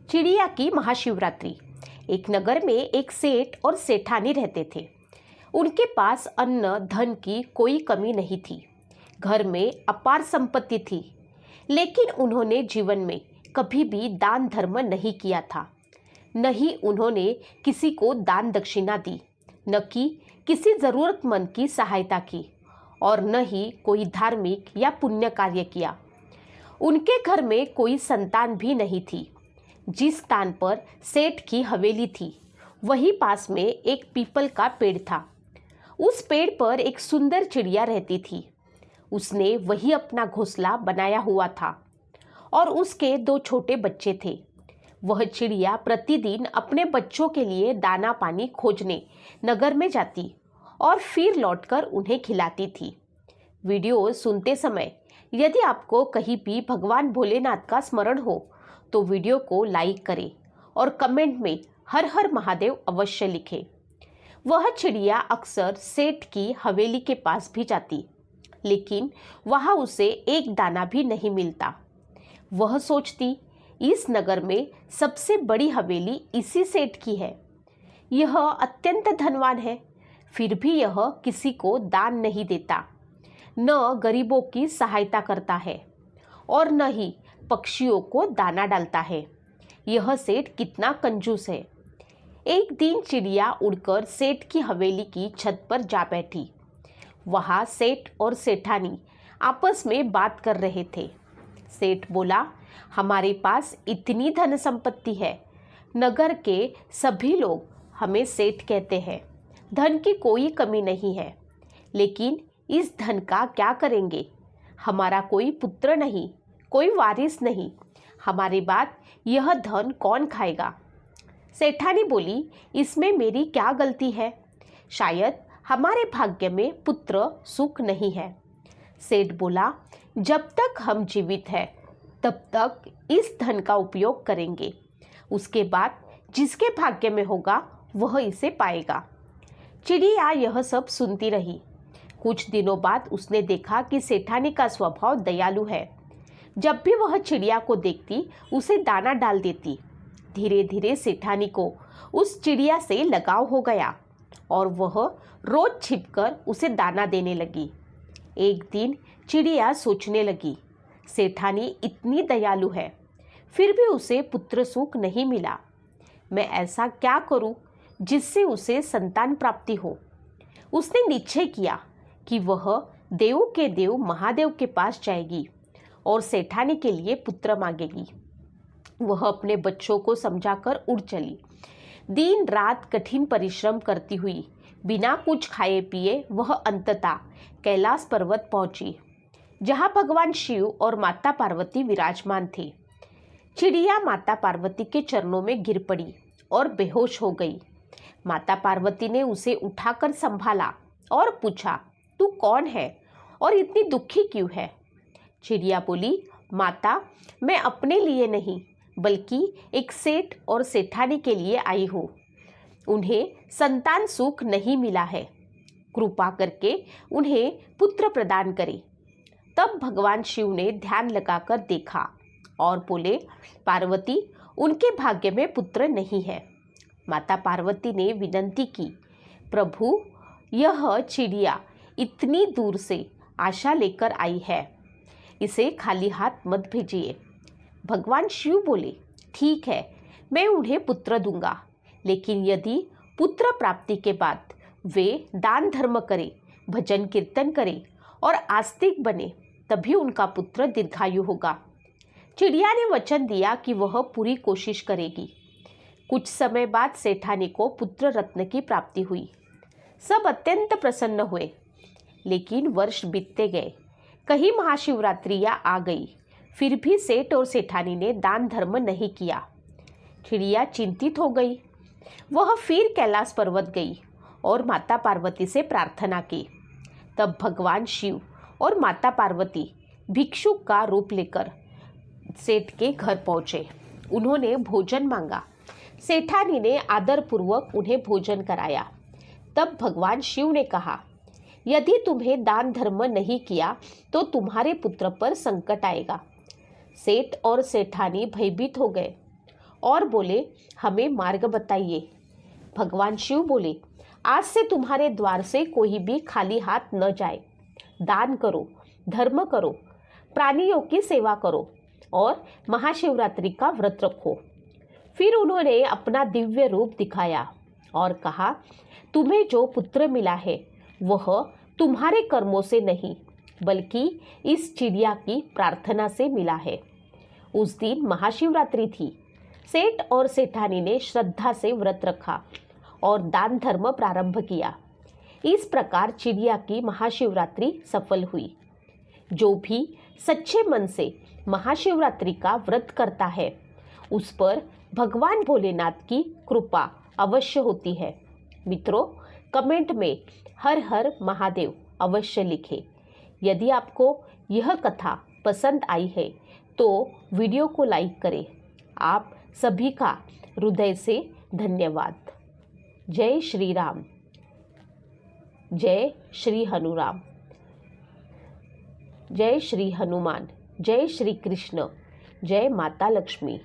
चिड़िया की महाशिवरात्रि। एक नगर में एक सेठ और सेठानी रहते थे। उनके पास अन्न धन की कोई कमी नहीं थी। घर में अपार संपत्ति थी, लेकिन उन्होंने जीवन में कभी भी दान धर्म नहीं किया था। न ही उन्होंने किसी को दान दक्षिणा दी, न कि किसी जरूरतमंद की सहायता की, और न ही कोई धार्मिक या पुण्य कार्य किया। उनके घर में कोई संतान भी नहीं थी। जिस स्थान पर सेठ की हवेली थी, वहीं पास में एक पीपल का पेड़ था। उस पेड़ पर एक सुंदर चिड़िया रहती थी। उसने वही अपना घोंसला बनाया हुआ था और उसके 2 छोटे बच्चे थे। वह चिड़िया प्रतिदिन अपने बच्चों के लिए दाना पानी खोजने नगर में जाती और फिर लौटकर उन्हें खिलाती थी। वीडियो सुनते समय यदि आपको कहीं भी भगवान भोलेनाथ का स्मरण हो तो वीडियो को लाइक करें और कमेंट में हर हर महादेव अवश्य लिखें। वह चिड़िया अक्सर सेठ की हवेली के पास भी जाती, लेकिन वहां उसे एक दाना भी नहीं मिलता। वह सोचती, इस नगर में सबसे बड़ी हवेली इसी सेठ की है। यह अत्यंत धनवान है, फिर भी यह किसी को दान नहीं देता, न गरीबों की सहायता करता है और न ही पक्षियों को दाना डालता है। यह सेठ कितना कंजूस है। एक दिन चिड़िया उड़कर सेठ की हवेली की छत पर जा बैठी। वहां सेठ और सेठानी आपस में बात कर रहे थे। सेठ बोला, हमारे पास इतनी धन संपत्ति है, नगर के सभी लोग हमें सेठ कहते हैं। धन की कोई कमी नहीं है, लेकिन इस धन का क्या करेंगे? हमारा कोई पुत्र नहीं, कोई वारिस नहीं। हमारी बात, यह धन कौन खाएगा? सेठानी बोली, इसमें मेरी क्या गलती है? शायद हमारे भाग्य में पुत्र सुख नहीं है। सेठ बोला, जब तक हम जीवित हैं तब तक इस धन का उपयोग करेंगे। उसके बाद जिसके भाग्य में होगा वह इसे पाएगा। चिड़िया यह सब सुनती रही। कुछ दिनों बाद उसने देखा कि सेठानी का स्वभाव दयालु है। जब भी वह चिड़िया को देखती उसे दाना डाल देती। धीरे धीरे सेठानी को उस चिड़िया से लगाव हो गया और वह रोज छिपकर उसे दाना देने लगी। एक दिन चिड़िया सोचने लगी, सेठानी इतनी दयालु है, फिर भी उसे पुत्र सुख नहीं मिला। मैं ऐसा क्या करूं जिससे उसे संतान प्राप्ति हो? उसने निश्चय किया कि वह देवों के देव महादेव के पास जाएगी और सेठानी के लिए पुत्र मांगेगी। वह अपने बच्चों को समझाकर उड़ चली। दिन रात कठिन परिश्रम करती हुई बिना कुछ खाए पिए वह अंततः कैलाश पर्वत पहुंची, जहां भगवान शिव और माता पार्वती विराजमान थे। चिड़िया माता पार्वती के चरणों में गिर पड़ी और बेहोश हो गई। माता पार्वती ने उसे उठाकर संभाला और पूछा, तू कौन है और इतनी दुखी क्यों है? चिड़िया बोली, माता, मैं अपने लिए नहीं बल्कि एक सेठ और सेठानी के लिए आई हूँ। उन्हें संतान सुख नहीं मिला है, कृपा करके उन्हें पुत्र प्रदान करें। तब भगवान शिव ने ध्यान लगाकर देखा और बोले, पार्वती, उनके भाग्य में पुत्र नहीं है। माता पार्वती ने विनती की, प्रभु, यह चिड़िया इतनी दूर से आशा लेकर आई है, इसे खाली हाथ मत भेजिए। भगवान शिव बोले, ठीक है, मैं उन्हें पुत्र दूंगा, लेकिन यदि पुत्र प्राप्ति के बाद वे दान धर्म करें, भजन कीर्तन करें और आस्तिक बने, तभी उनका पुत्र दीर्घायु होगा। चिड़िया ने वचन दिया कि वह पूरी कोशिश करेगी। कुछ समय बाद सेठानी को पुत्र रत्न की प्राप्ति हुई। सब अत्यंत प्रसन्न हुए, लेकिन वर्ष बीतते गए। कहीं महाशिवरात्रियां आ गई, फिर भी सेठ और सेठानी ने दान धर्म नहीं किया। चिड़िया चिंतित हो गई। वह फिर कैलाश पर्वत गई और माता पार्वती से प्रार्थना की। तब भगवान शिव और माता पार्वती भिक्षुक का रूप लेकर सेठ के घर पहुंचे। उन्होंने भोजन मांगा। सेठानी ने आदरपूर्वक उन्हें भोजन कराया। तब भगवान शिव ने कहा, यदि तुम्हें दान धर्म नहीं किया तो तुम्हारे पुत्र पर संकट आएगा। सेठ और सेठानी भयभीत हो गए। और बोले, हमें मार्ग बताइए। भगवान शिव बोले, आज से तुम्हारे द्वार से कोई भी खाली हाथ न जाए। दान करो, धर्म करो, प्राणियों की सेवा करो और महाशिवरात्रि का व्रत रखो। फिर उन्होंने अपना दिव्य रूप दिखाया और कहा, तुम्हें जो पुत्र मिला है वह तुम्हारे कर्मों से नहीं बल्कि इस चिड़िया की प्रार्थना से मिला है। उस दिन महाशिवरात्रि थी। सेठ और सेठानी ने श्रद्धा से व्रत रखा और दान धर्म प्रारंभ किया। इस प्रकार चिड़िया की महाशिवरात्रि सफल हुई। जो भी सच्चे मन से महाशिवरात्रि का व्रत करता है उस पर भगवान भोलेनाथ की कृपा अवश्य होती है। मित्रों, कमेंट में हर हर महादेव अवश्य लिखें। यदि आपको यह कथा पसंद आई है तो वीडियो को लाइक करें। आप सभी का हृदय से धन्यवाद। जय श्री राम, जय श्री हनुराम, जय श्री हनुमान, जय श्री कृष्ण, जय माता लक्ष्मी।